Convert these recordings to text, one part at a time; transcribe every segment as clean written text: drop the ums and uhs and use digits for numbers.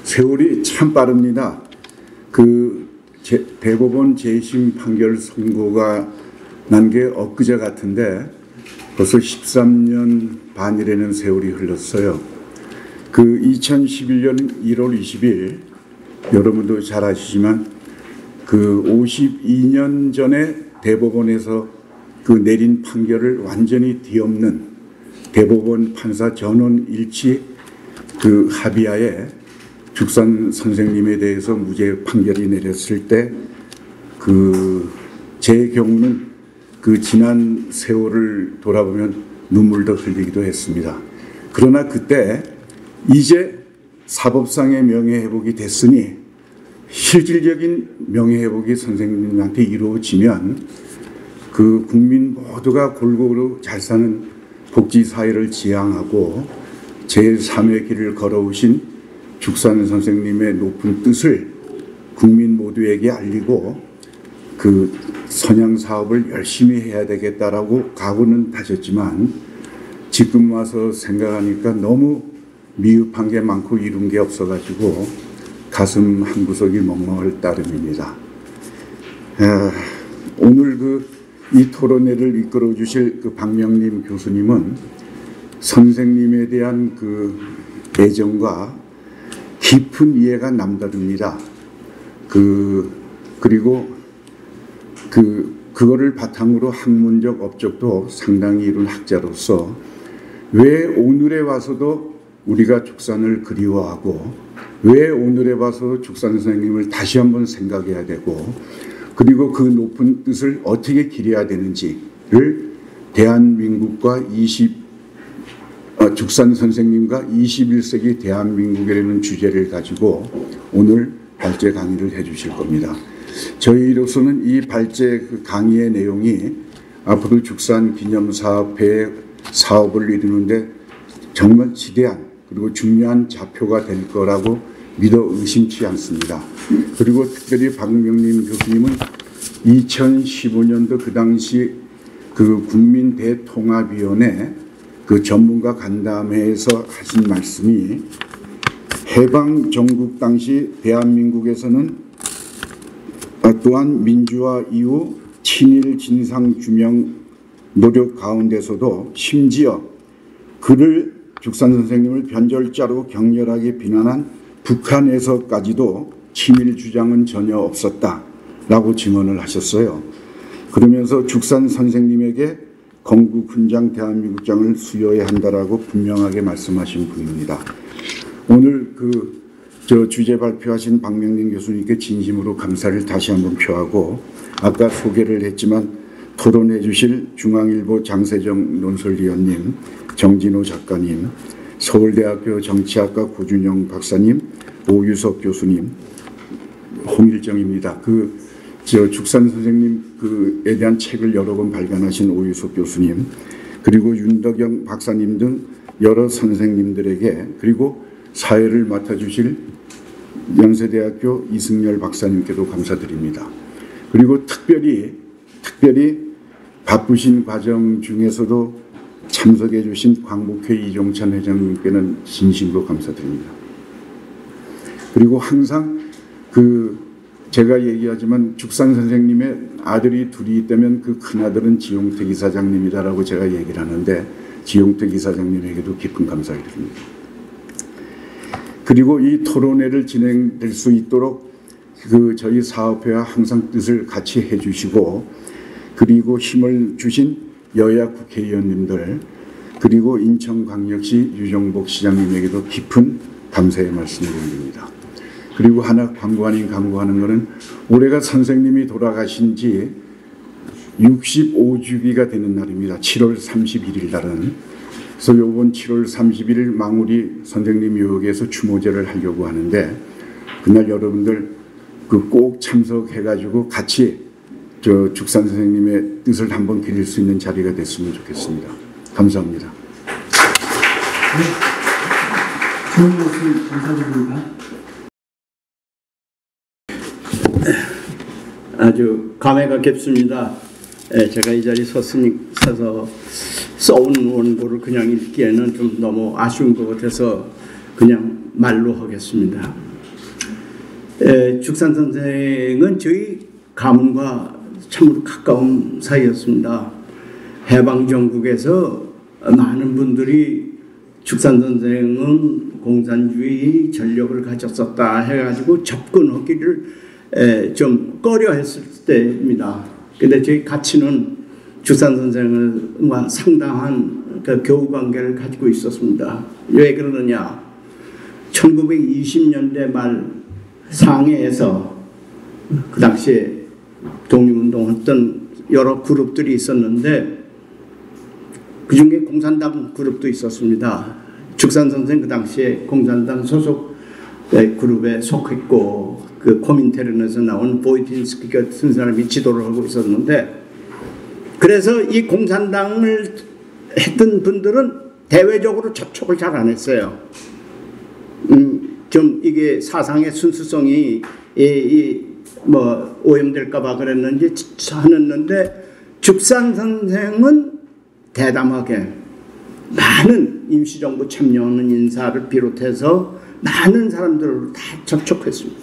세월이 참 빠릅니다. 대법원 재심 판결 선고가 난 게 엊그제 같은데 벌써 13년 반이라는 세월이 흘렀어요. 2011년 1월 20일 여러분도 잘 아시지만 52년 전에 대법원에서 내린 판결을 완전히 뒤엎는 대법원 판사 전원 일치 합의하에 죽산 선생님에 대해서 무죄 판결이 내렸을 때 제 경우는 지난 세월을 돌아보면 눈물도 흘리기도 했습니다. 그러나 그때 이제 사법상의 명예회복이 됐으니 실질적인 명예회복이 선생님한테 이루어지면 국민 모두가 골고루 잘 사는 복지사회를 지향하고 제3의 길을 걸어오신 죽산 선생님의 높은 뜻을 국민 모두에게 알리고 선양 사업을 열심히 해야 되겠다라고 각오는 다졌지만 지금 와서 생각하니까 너무 미흡한 게 많고 이룬 게 없어가지고 가슴 한구석이 먹먹할 따름입니다. 오늘 이 토론회를 이끌어 주실 박명림 교수님은 선생님에 대한 애정과 깊은 이해가 남다릅니다. 그리고 그거를 바탕으로 학문적 업적도 상당히 이룬 학자로서 왜 오늘에 와서도 우리가 죽산을 그리워하고 왜 오늘에 와서 죽산 선생님을 다시 한번 생각해야 되고 그리고 그 높은 뜻을 어떻게 기려야 되는지를 대한민국과 죽산 선생님과 21세기 대한민국이라는 주제를 가지고 오늘 발제 강의를 해 주실 겁니다. 저희로서는 이 발제 강의의 내용이 앞으로 죽산 기념사업회의 사업을 이루는데 정말 지대한 그리고 중요한 좌표가 될 거라고 믿어 의심치 않습니다. 그리고 특별히 박명림 교수님은 2015년도 그 당시 국민대통합위원회 전문가 간담회에서 하신 말씀이 해방 정국 당시 대한민국에서는 또한 민주화 이후 친일 진상 규명 노력 가운데서도 심지어 그를 죽산 선생님을 변절자로 격렬하게 비난한 북한에서까지도 친일 주장은 전혀 없었다라고 증언을 하셨어요. 그러면서 죽산 선생님에게 건국훈장 대한민국장을 수여해야 한다라고 분명하게 말씀하신 분입니다. 오늘 주제 발표하신 박명림 교수님께 진심으로 감사를 다시 한번 표하고 아까 소개를 했지만 토론해 주실 중앙일보 장세정 논설위원님, 정진호 작가님, 서울대학교 정치학과 고준영 박사님, 오유석 교수님, 홍일정입니다. 죽산 선생님에 대한 책을 여러 번 발간하신 오유석 교수님, 그리고 윤덕영 박사님 등 여러 선생님들에게 그리고 사회를 맡아주실 연세대학교 이승열 박사님께도 감사드립니다. 그리고 특별히 바쁘신 과정 중에서도 참석해 주신 광복회 이종찬 회장님께는 진심으로 감사드립니다. 그리고 항상 제가 얘기하지만 죽산 선생님의 아들이 둘이 있다면 그 큰아들은 지용택 이사장님이다라고 제가 얘기를 하는데 지용택 이사장님에게도 깊은 감사를 드립니다. 그리고 이 토론회를 진행될 수 있도록 저희 사업회와 항상 뜻을 같이 해주시고 그리고 힘을 주신 여야 국회의원님들 그리고 인천광역시 유정복 시장님에게도 깊은 감사의 말씀을 올립니다. 그리고 하나 광고 아닌 광고하는 것은 올해가 선생님이 돌아가신 지 65주기가 되는 날입니다. 7월 31일 날은. 그래서 이번 7월 31일 망우리 선생님 묘역에서 추모제를 하려고 하는데 그날 여러분들 꼭 참석해가지고 같이 죽산 선생님의 뜻을 한번 기릴 수 있는 자리가 됐으면 좋겠습니다. 감사합니다. 네. 좋은 말씀 감사드립니다. 아주 감회가 깊습니다. 제가 이 자리에 서서 써온 원고를 그냥 읽기에는 좀 너무 아쉬운 것 같아서 그냥 말로 하겠습니다. 죽산 선생은 저희 가문과 참으로 가까운 사이였습니다. 해방정국에서 많은 분들이 죽산 선생은 공산주의 전력을 가졌었다 해가지고 접근하기를 좀 꺼려했을 때입니다. 근데 저희 가치는 죽산 선생과 상당한 그 교우관계를 가지고 있었습니다. 왜 그러느냐? 1920년대 말 상해에서 그 당시에 독립운동했던 여러 그룹들이 있었는데 그 중에 공산당 그룹도 있었습니다. 죽산 선생 그 당시에 공산당 소속 그룹에 속했고 그 코민테른에서 나온 보이틴스키 같은 사람이 지도를 하고 있었는데 그래서 이 공산당을 했던 분들은 대외적으로 접촉을 잘 안 했어요. 좀 이게 사상의 순수성이 뭐 오염될까봐 그랬는지 하는데 죽산 선생은 대담하게 많은 임시정부 참여하는 인사를 비롯해서 많은 사람들을 다 접촉했습니다.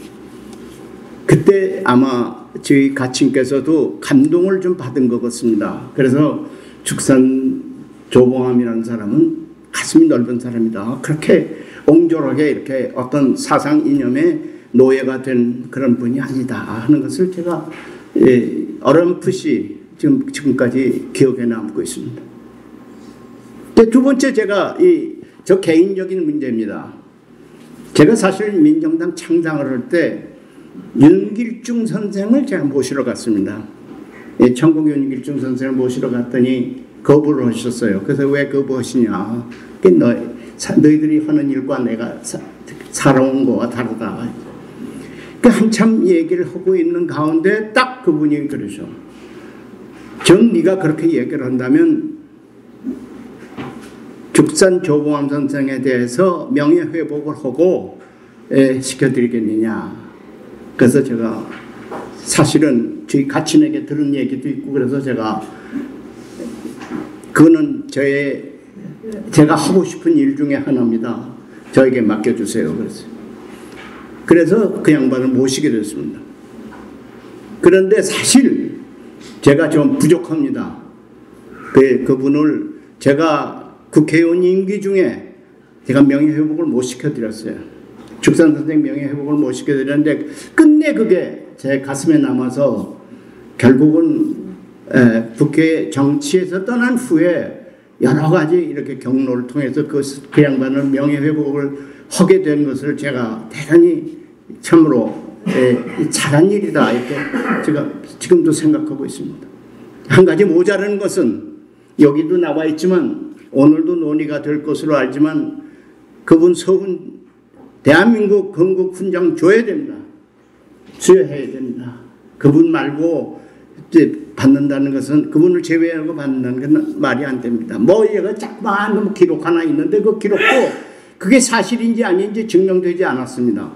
그때 아마 저희 가친께서도 감동을 좀 받은 것 같습니다. 그래서 죽산 조봉암이라는 사람은 가슴이 넓은 사람이다. 그렇게 옹졸하게 이렇게 어떤 사상 이념의 노예가 된 그런 분이 아니다 하는 것을 제가 어렴풋이 지금까지 기억에 남고 있습니다. 두 번째 제가 저 개인적인 문제입니다. 제가 사실 민정당 창당을 할 때 윤길중 선생을 제가 모시러 갔습니다. 천국 윤길중 선생을 모시러 갔더니 거부를 하셨어요. 그래서 왜 거부하시냐? 너희들이 하는 일과 내가 살아온 거와 다르다. 한참 얘기를 하고 있는 가운데 딱 그분이 그러셔. 네가 그렇게 얘기를 한다면 죽산 조봉암 선생에 대해서 명예회복을 하고 시켜드리겠느냐. 그래서 제가 사실은 저희 가친에게 들은 얘기도 있고 그래서 그거는 제가 하고 싶은 일 중에 하나입니다. 저에게 맡겨주세요. 그래서 그 양반을 모시게 됐습니다. 그런데 사실 제가 좀 부족합니다. 그분을 제가 국회의원 임기 중에 제가 명예회복을 못 시켜드렸어요. 죽산 선생 명예회복을 못 시켜드렸는데 끝내 그게 제 가슴에 남아서 결국은 국회 정치에서 떠난 후에 여러 가지 이렇게 경로를 통해서 그 양반을 명예회복을 하게 된 것을 제가 대단히 참으로 잘한 일이다 이렇게 제가 지금도 생각하고 있습니다. 한 가지 모자라는 것은 여기도 나와 있지만 오늘도 논의가 될 것으로 알지만 그분 서훈 대한민국 건국 훈장 줘야 됩니다. 수여해야 됩니다. 그분 말고 받는다는 것은 그분을 제외하고 받는다는 건 말이 안 됩니다. 얘가 자꾸만 기록 하나 있는데 그 기록도 그게 사실인지 아닌지 증명되지 않았습니다.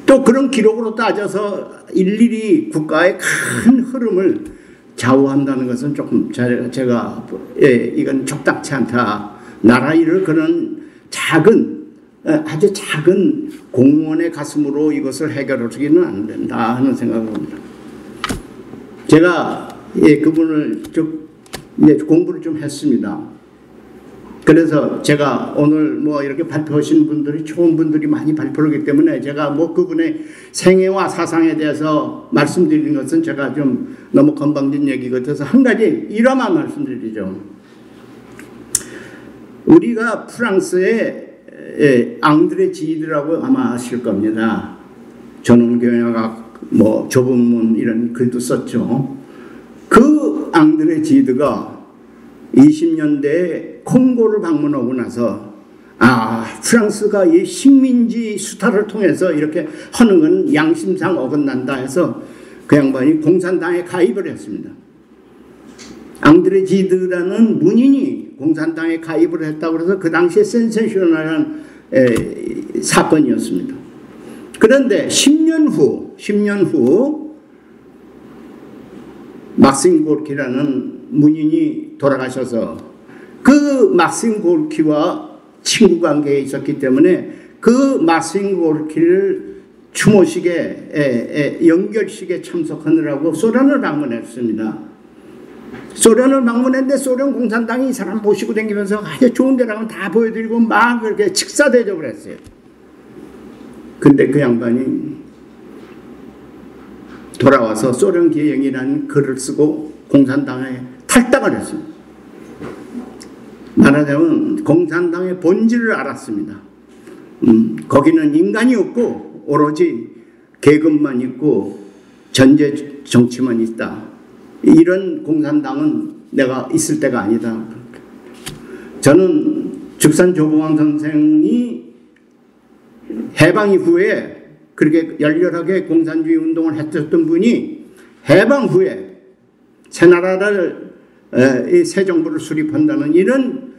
또 그런 기록으로 따져서 일일이 국가의 큰 흐름을 좌우한다는 것은 조금 제가 이건 적당치 않다. 나라 일을 그런 아주 작은 공무원의 가슴으로 이것을 해결하기는 안 된다 하는 생각을 합니다. 제가 그분을 공부를 좀 했습니다. 그래서 제가 오늘 이렇게 발표하신 분들이 좋은 분들이 많이 발표를 하기 때문에 제가 그분의 생애와 사상에 대해서 말씀드리는 것은 제가 좀 너무 건방진 얘기 같아서 한 가지 일화만 말씀드리죠. 우리가 프랑스의 앙드레 지드라고 아마 아실 겁니다. 전원경영학 좁은 문 이런 글도 썼죠. 그 앙드레 지드가 20년대에 콩고를 방문하고 나서 프랑스가 이 식민지 수탈을 통해서 이렇게 하는 건 양심상 어긋난다 해서 그 양반이 공산당에 가입을 했습니다. 앙드레 지드라는 문인이 공산당에 가입을 했다고 해서 그 당시에 센세이셔널한 사건이었습니다. 그런데 10년 후 막심 고르키라는 문인이 돌아가셔서 그 막심 고르키와 친구 관계에 있었기 때문에 그 막심 고르키를 추모식에 연결식에 참석하느라고 소련을 방문했습니다. 소련을 방문했는데 소련 공산당이 이 사람 모시고 다니면서 아주 좋은 데라면 다 보여드리고 막 그렇게 직사 대접을 했어요. 근데 그 양반이 돌아와서 소련 기행이라는 글을 쓰고 공산당에 탈당을 했습니다. 말하자면 공산당의 본질을 알았습니다. 거기는 인간이 없고 오로지 계급만 있고 전제 정치만 있다. 이런 공산당은 내가 있을 때가 아니다. 저는 죽산 조봉암 선생이 해방 이후에 그렇게 열렬하게 공산주의 운동을 했었던 분이 해방 후에 새 나라를 새 정부를 수립한다는 이런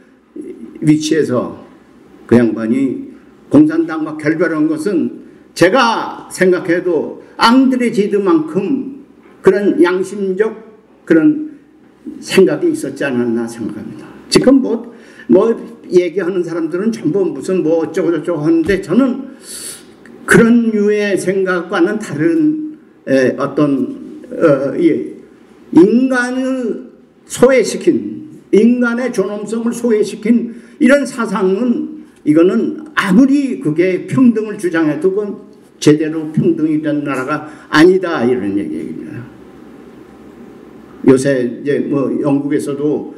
위치에서 그 양반이 공산당과 결별한 것은 제가 생각해도 앙드레지드만큼 그런 양심적 그런 생각이 있었지 않았나 생각합니다. 지금 뭐 얘기하는 사람들은 전부 무슨 뭐 어쩌고저쩌고 하는데 저는 그런 류의 생각과는 다른 어떤 인간을 소외시킨, 인간의 존엄성을 소외시킨 이런 사상은 이거는 아무리 그게 평등을 주장해도 그건 제대로 평등이 된 나라가 아니다 이런 얘기입니다. 요새 이제 뭐 영국에서도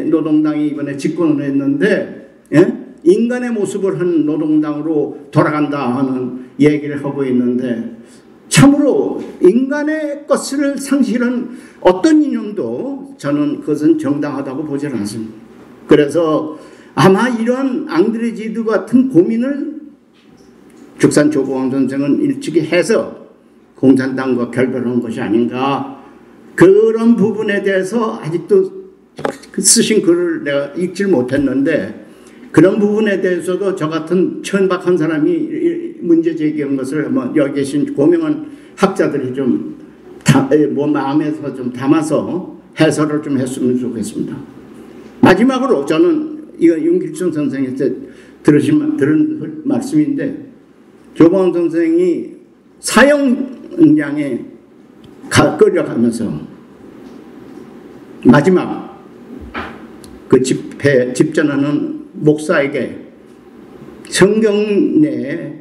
노동당이 이번에 집권을 했는데 인간의 모습을 한 노동당으로 돌아간다 하는 얘기를 하고 있는데 참으로 인간의 것을 상실한 어떤 이념도 저는 그것은 정당하다고 보지는 않습니다. 그래서 아마 이런 앙드레지드 같은 고민을 죽산 조봉암 선생은 일찍이 해서 공산당과 결별한 것이 아닌가. 그런 부분에 대해서 아직도 쓰신 글을 내가 읽질 못했는데 그런 부분에 대해서도 저 같은 천박한 사람이 문제 제기한 것을 한번 여기 계신 고명한 학자들이 좀 마음에서 좀 담아서 해설을 좀 했으면 좋겠습니다. 마지막으로 저는 이거 윤길성 선생님한테 들은 말씀인데 조봉암 선생이 사형장에 끌려가면서 마지막 그 집전하는 목사에게 성경 내에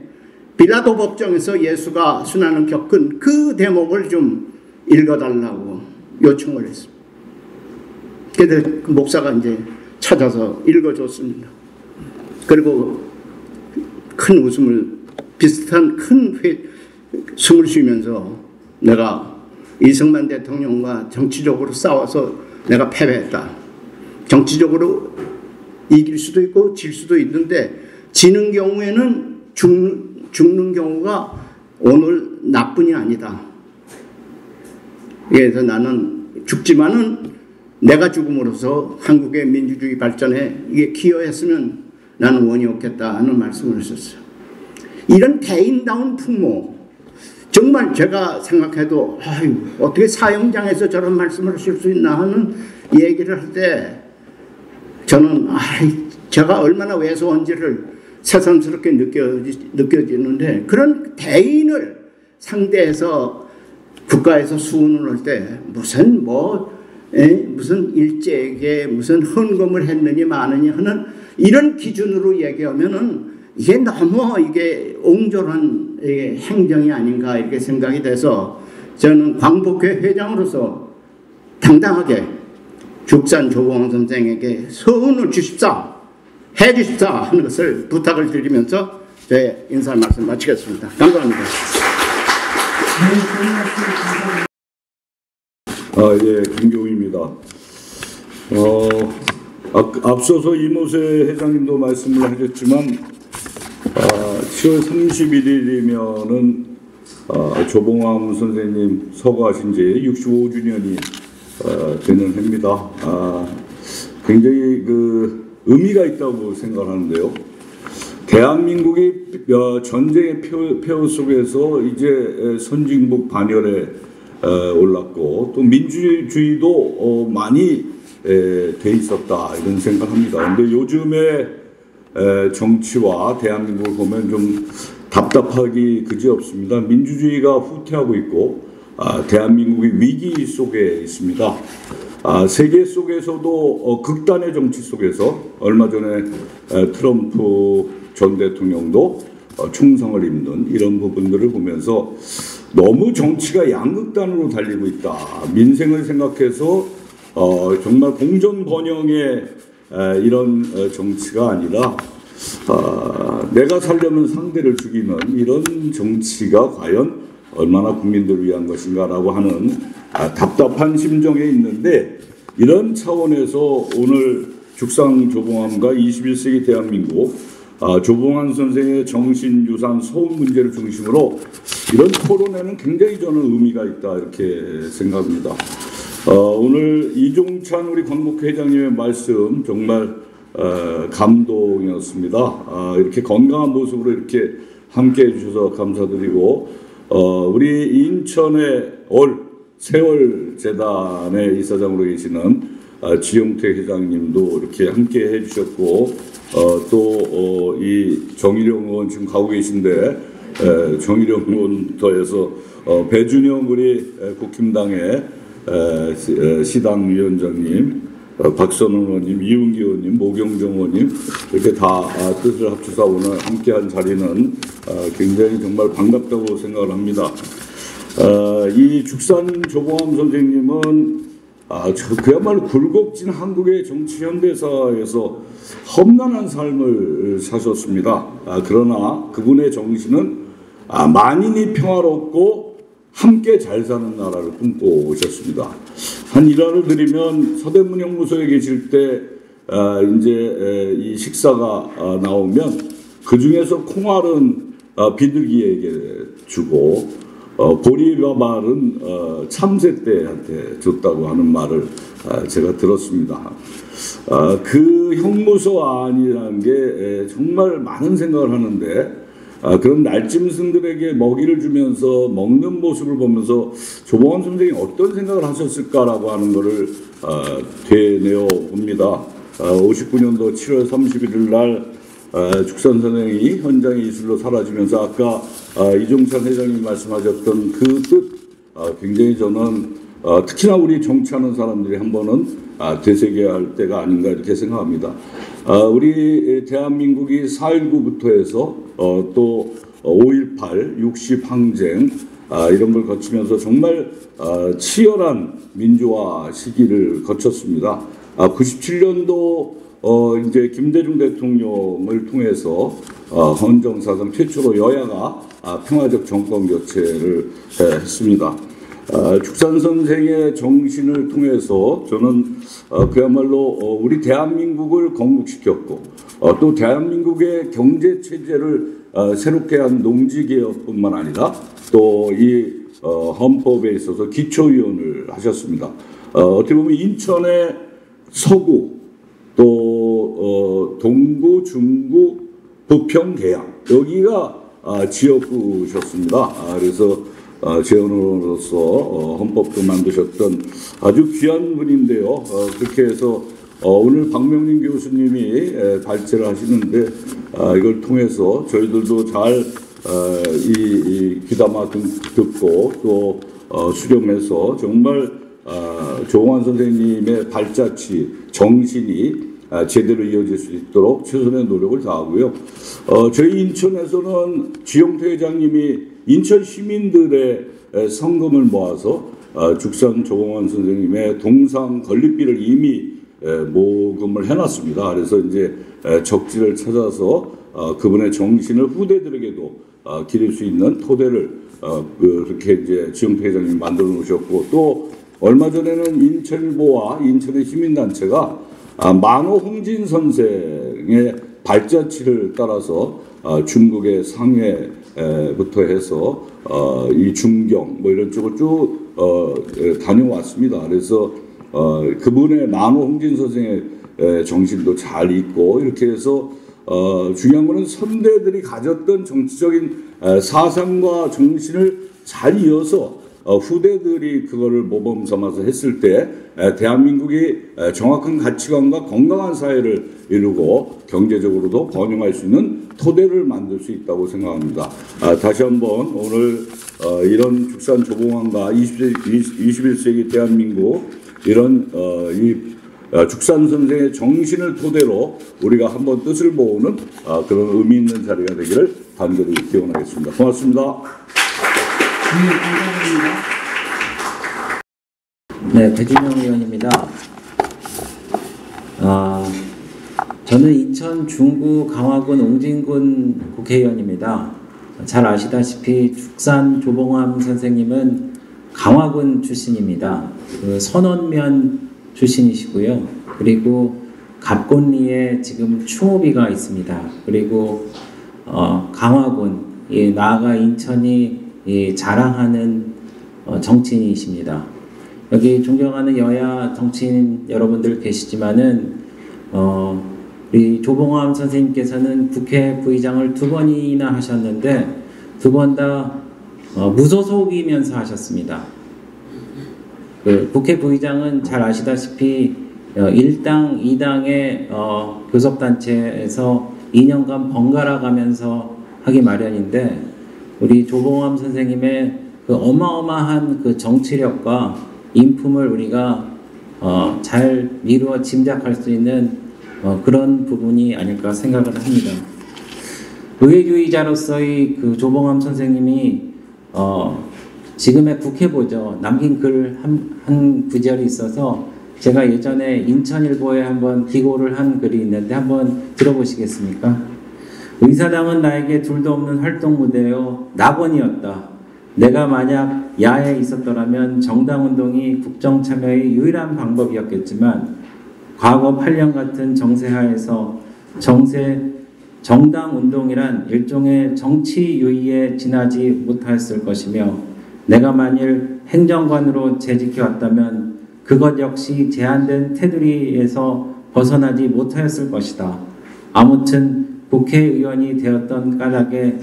빌라도 법정에서 예수가 순환을 겪은 그 대목을 좀 읽어달라고 요청을 했습니다. 그래서 그 목사가 이제 찾아서 읽어줬습니다. 그리고 큰 웃음을 비슷한 큰 숨을 쉬면서 내가 이승만 대통령과 정치적으로 싸워서 내가 패배했다. 정치적으로 이길 수도 있고 질 수도 있는데 지는 경우에는 죽는 경우가 오늘 나뿐이 아니다. 그래서 나는 죽지만은 내가 죽음으로써 한국의 민주주의 발전에 이게 기여했으면 나는 원이 없겠다 하는 말씀을 하셨어요. 이런 대인다운 풍모 정말 제가 생각해도 어떻게 사형장에서 저런 말씀을 하실 수 있나 하는 얘기를 할 때 저는 제가 얼마나 왜소한지를 새삼스럽게 느껴지는데 그런 대인을 상대해서 국가에서 수운을 할 때 무슨 일제에게 무슨 헌금을 했느니 마느니 하는 이런 기준으로 얘기하면은 이게 너무 이게 옹졸한 행정이 아닌가 이렇게 생각이 돼서 저는 광복회 회장으로서 당당하게 죽산 조봉암 선생에게 서운을 주십사 해주십사 하는 것을 부탁을 드리면서 제 인사 말씀 마치겠습니다. 감사합니다. 예, 김교우입니다. 앞서서 이모세 회장님도 말씀을 하셨지만 10월 31일이면은 조봉암 선생님 서거하신 지 65주년이 되는 해입니다. 굉장히 의미가 있다고 생각하는데요. 대한민국이 전쟁의 폐허 속에서 이제 선진국 반열에 올랐고 또 민주주의도 많이 돼 있었다 이런 생각합니다. 그런데 요즘에 정치와 대한민국을 보면 좀 답답하기 그지없습니다. 민주주의가 후퇴하고 있고 대한민국이 위기 속에 있습니다. 세계 속에서도 극단의 정치 속에서 얼마 전에 트럼프 전 대통령도 총성을 입는 이런 부분들을 보면서 너무 정치가 양극단으로 달리고 있다. 민생을 생각해서 정말 공정 번영의 이런 정치가 아니라 내가 살려면 상대를 죽이는 이런 정치가 과연 얼마나 국민들을 위한 것인가라고 하는 답답한 심정에 있는데, 이런 차원에서 오늘 죽상조봉암과 21세기 대한민국 조봉암 선생의 정신유산 소음 문제를 중심으로 이런 토론회는 굉장히 저는 의미가 있다 이렇게 생각합니다. 오늘 이종찬 우리 광복회장님의 말씀 정말 감동이었습니다. 이렇게 건강한 모습으로 이렇게 함께해 주셔서 감사드리고, 우리 인천의 세월재단의 이사장으로 계시는 지용태 회장님도 이렇게 함께해 주셨고, 또 이 정일영 의원 지금 가고 계신데 정일영 의원부터 해서 배준영 우리 국힘당의 시당 위원장님, 박선원 의원님, 이은기 의원님, 모경정 의원님 이렇게 다 뜻을 합쳐서 오늘 함께한 자리는 굉장히 정말 반갑다고 생각을 합니다. 이 죽상조봉암 선생님은 그야말로 굴곡진 한국의 정치 현대사에서 험난한 삶을 사셨습니다. 그러나 그분의 정신은 만인이 평화롭고 함께 잘 사는 나라를 꿈꿔오셨습니다. 한 일화를 드리면, 서대문 형무소에 계실 때 이제 이 식사가 나오면 그 중에서 콩알은 비둘기에게 주고 보리밥알은 참새떼한테 줬다고 하는 말을 제가 들었습니다. 그 형무소 안이라는 게 정말 많은 생각을 하는데, 그런 날짐승들에게 먹이를 주면서 먹는 모습을 보면서 조봉암 선생님이 어떤 생각을 하셨을까라고 하는 것을 되뇌어 봅니다. 59년도 7월 31일 날 죽산 선생이 현장의 이슬로 사라지면서 아까 이종찬 회장님이 말씀하셨던 그 뜻, 굉장히 저는 특히나 우리 정치하는 사람들이 한 번은 되새겨야 할 때가 아닌가 이렇게 생각합니다. 우리 대한민국이 4.19부터 해서 또 5.18, 60항쟁 이런 걸 거치면서 정말 치열한 민주화 시기를 거쳤습니다. 97년도 이제 김대중 대통령을 통해서 헌정사상 최초로 여야가 평화적 정권 교체를 했습니다. 죽산 선생의 정신을 통해서 저는 그야말로 우리 대한민국을 건국시켰고, 또 대한민국의 경제 체제를 새롭게 한 농지개혁뿐만 아니라 또 이 헌법에 있어서 기초위원을 하셨습니다. 어떻게 보면 인천의 서구, 또 동구, 중구, 부평, 계양 여기가 지역구셨습니다. 그래서 재원으로서 헌법도 만드셨던 아주 귀한 분인데요. 그렇게 해서 오늘 박명린 교수님이 발제를 하시는데 이걸 통해서 저희들도 잘 귀담아 듣고 또 수렴해서 정말 조봉암 선생님의 발자취, 정신이 제대로 이어질 수 있도록 최선의 노력을 다하고요. 저희 인천에서는 지용태 회장님이 인천 시민들의 성금을 모아서 죽산 조봉암 선생님의 동상 건립비를 이미 모금을 해놨습니다. 그래서 이제 적지를 찾아서 그분의 정신을 후대들에게도 기릴 수 있는 토대를 그렇게 이제 지용태 회장님이 만들어 놓으셨고, 또 얼마 전에는 인천일보와 인천의 시민단체가 만호 홍진 선생의 발자취를 따라서 중국의 상해부터 해서 이 중경 뭐 이런 쪽을 쭉 다녀왔습니다. 그래서 그분의 만호 홍진 선생의 정신도 잘 있고, 이렇게 해서 중요한 것은 선대들이 가졌던 정치적인 사상과 정신을 잘 이어서 후대들이 그거를 모범 삼아서 했을 때 대한민국이 정확한 가치관과 건강한 사회를 이루고 경제적으로도 번영할 수 있는 토대를 만들 수 있다고 생각합니다. 다시 한번 오늘 이런 축산 조봉암과 21세기 대한민국 이런 축산 선생의 정신을 토대로 우리가 한번 뜻을 모으는 그런 의미 있는 자리가 되기를 간절히 기원하겠습니다. 고맙습니다. 네, 감사드립니다. 네, 배준영 의원입니다. 저는 인천 중구 강화군 옹진군 국회의원입니다. 잘 아시다시피 축산 조봉암 선생님은 강화군 출신입니다. 그 선원면 출신이시고요. 그리고 갑곤리에 지금 추모비가 있습니다. 그리고 강화군, 나아가 인천이 자랑하는 정치인이십니다. 여기 존경하는 여야 정치인 여러분들 계시지만은 우리 조봉암 선생님께서는 국회 부의장을 2번이나 하셨는데 2번 다 무소속이면서 하셨습니다. 그 국회 부의장은 잘 아시다시피 1당, 2당의 교섭단체에서 2년간 번갈아 가면서 하기 마련인데 우리 조봉암 선생님의 그 어마어마한 그 정치력과 인품을 우리가 잘 미루어 짐작할 수 있는 그런 부분이 아닐까 생각을 합니다. 의회주의자로서의 그 조봉암 선생님이 지금의 국회보죠. 남긴 글 한 구절이 있어서 제가 예전에 인천일보에 한번 기고를 한 글이 있는데 한번 들어보시겠습니까? 의사당은 나에게 둘도 없는 활동 무대요 낙원이었다. 내가 만약 야에 있었더라면 정당운동이 국정참여의 유일한 방법이었겠지만 과거 8년 같은 정세하에서 정당운동이란 일종의 정치 유의에 지나지 못했을 것이며 내가 만일 행정관으로 재직해왔다면 그것 역시 제한된 테두리에서 벗어나지 못하였을 것이다. 아무튼 국회의원이 되었던 까닭에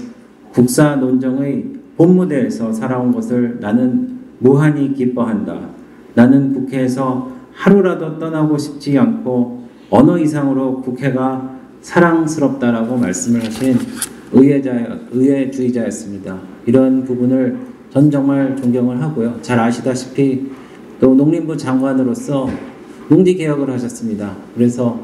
국사 논정의 본무대에서 살아온 것을 나는 무한히 기뻐한다. 나는 국회에서 하루라도 떠나고 싶지 않고 언어 이상으로 국회가 사랑스럽다라고 말씀을 하신 의회주의자였습니다. 이런 부분을 전 정말 존경을 하고요. 잘 아시다시피 또 농림부 장관으로서 농지개혁을 하셨습니다. 그래서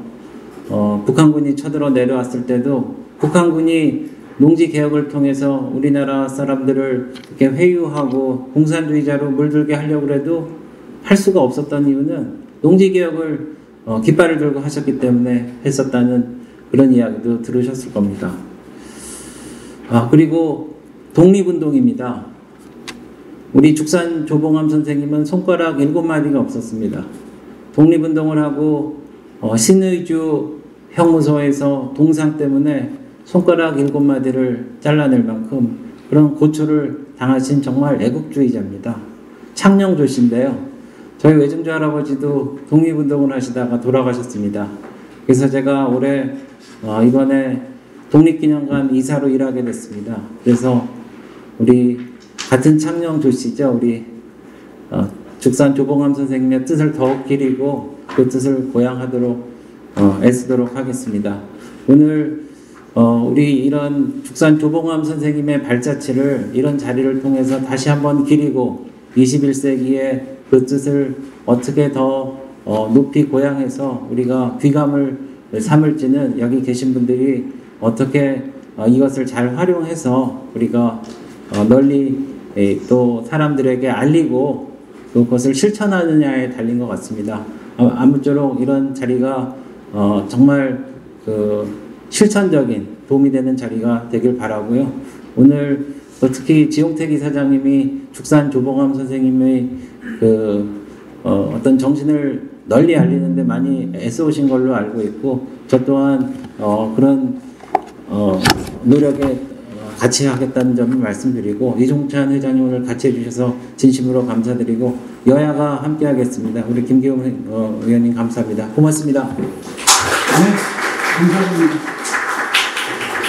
북한군이 쳐들어 내려왔을 때도 북한군이 농지개혁을 통해서 우리나라 사람들을 이렇게 회유하고 공산주의자로 물들게 하려고 해도 할 수가 없었던 이유는 농지개혁을 깃발을 들고 하셨기 때문에 했었다는 그런 이야기도 들으셨을 겁니다. 그리고 독립운동입니다. 우리 축산 조봉암 선생님은 손가락 7마디가 없었습니다. 독립운동을 하고 신의주 형무소에서 동상 때문에 손가락 7마디를 잘라낼 만큼 그런 고초를 당하신 정말 애국주의자입니다. 창녕조씨인데요. 저희 외증조 할아버지도 독립운동을 하시다가 돌아가셨습니다. 그래서 제가 올해 이번에 독립기념관 이사로 일하게 됐습니다. 그래서 우리 같은 창녕조씨죠. 우리 축산 조봉암 선생님의 뜻을 더욱 기리고 그 뜻을 고양하도록 애쓰도록 하겠습니다. 오늘 우리 이런 축산 조봉암 선생님의 발자취를 이런 자리를 통해서 다시 한번 기리고 21세기의 그 뜻을 어떻게 더 높이 고양해서 우리가 귀감을 삼을지는 여기 계신 분들이 어떻게 이것을 잘 활용해서 우리가 널리 또 사람들에게 알리고 그것을 실천하느냐에 달린 것 같습니다. 아무쪼록 이런 자리가 정말 그 실천적인 도움이 되는 자리가 되길 바라고요. 오늘 특히 지용택 이사장님이 축산 조봉암 선생님의 그 어떤 정신을 널리 알리는데 많이 애써오신 걸로 알고 있고 저 또한 그런 노력에 같이 하겠다는 점을 말씀드리고 이종찬 회장님 오늘 같이 해주셔서 진심으로 감사드리고 여야가 함께 하겠습니다. 우리 김기용 의원님 감사합니다. 고맙습니다. 네, 감사합니다.